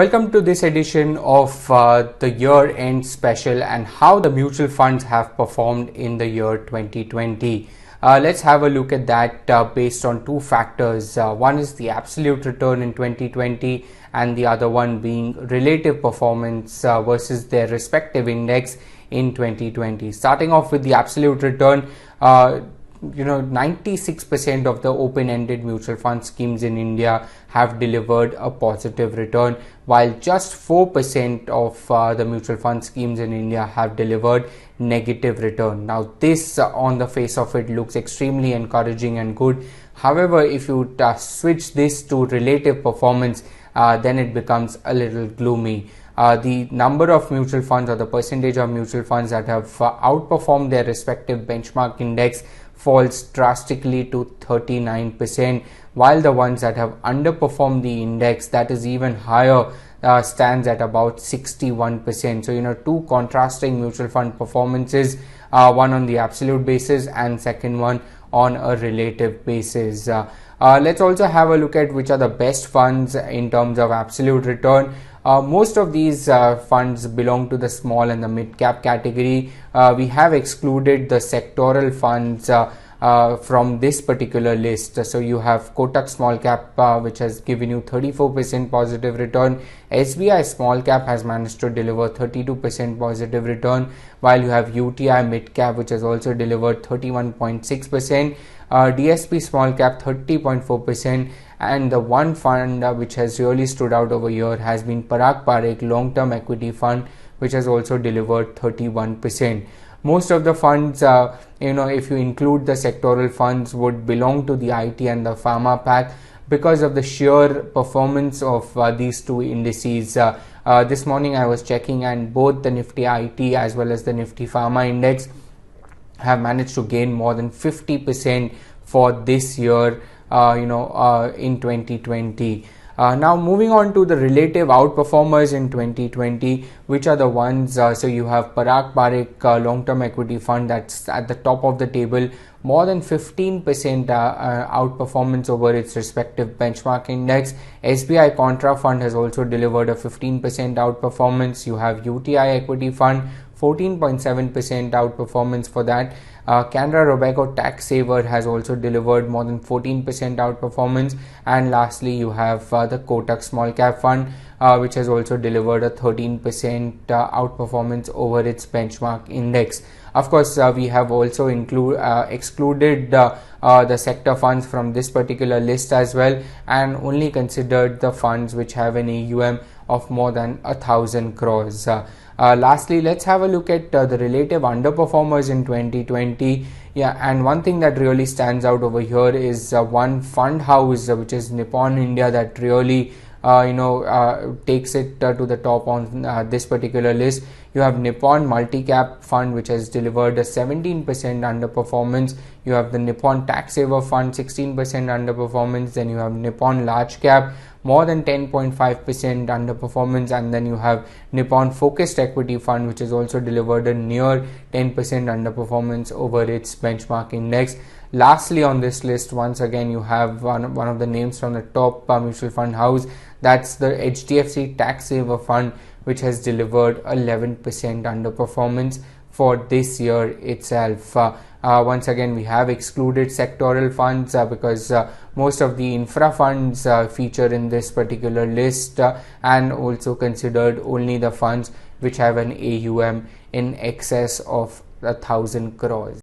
Welcome to this edition of the year-end special and how the mutual funds have performed in the year 2020. Let's have a look at that based on two factors. One is the absolute return in 2020 and the other one being relative performance versus their respective index in 2020. Starting off with the absolute return, 96% of the open-ended mutual fund schemes in India have delivered a positive return, while just 4% of the mutual fund schemes in India have delivered negative return. Now this on the face of it looks extremely encouraging and good. However, if you switch this to relative performance, then it becomes a little gloomy. The number of mutual funds or the percentage of mutual funds that have outperformed their respective benchmark index falls drastically to 39%, while the ones that have underperformed the index, that is even higher, stands at about 61%. So, two contrasting mutual fund performances, one on the absolute basis and second one on a relative basis. Let's also have a look at which are the best funds in terms of absolute return. Most of these funds belong to the small and the mid cap category. We have excluded the sectoral funds from this particular list. So you have Kotak small cap, which has given you 34% positive return. SBI small cap has managed to deliver 32% positive return, while you have UTI mid cap, which has also delivered 31.6%. DSP small cap 30.4%, and the one fund which has really stood out over here has been Parikh long term equity fund, which has also delivered 31%. Most of the funds, if you include the sectoral funds, would belong to the IT and the pharma pack because of the sheer performance of these two indices. This morning I was checking, and both the Nifty IT as well as the Nifty Pharma index have managed to gain more than 50% for this year, in 2020. Now moving on to the relative outperformers in 2020, which are the ones, so you have Parikh long-term equity fund that's at the top of the table, more than 15% outperformance over its respective benchmark index. SBI Contra fund has also delivered a 15% outperformance. You have UTI equity fund, 14.7% outperformance for that. Canara Robeco Tax Saver has also delivered more than 14% outperformance, and lastly you have the Kotak Small Cap Fund, which has also delivered a 13% outperformance over its benchmark index. Of course, we have also excluded the sector funds from this particular list as well, and only considered the funds which have an AUM of more than 1,000 crores. Lastly, let's have a look at the relative underperformers in 2020. And one thing that really stands out over here is one fund house, which is Nippon India, that really takes it to the top on this particular list. You have Nippon Multi-Cap Fund, which has delivered a 17% underperformance. You have the Nippon Tax Saver Fund, 16% underperformance. Then you have Nippon Large Cap, more than 10.5% underperformance, and then you have Nippon Focused Equity Fund, which has also delivered a near 10% underperformance over its benchmark index. Lastly on this list, once again you have one of the names from the top mutual fund house, that's the Hdfc Tax Saver Fund, which has delivered 11% underperformance for this year itself. Once again, we have excluded sectoral funds because most of the infra funds feature in this particular list, and also considered only the funds which have an AUM in excess of 1,000 crores.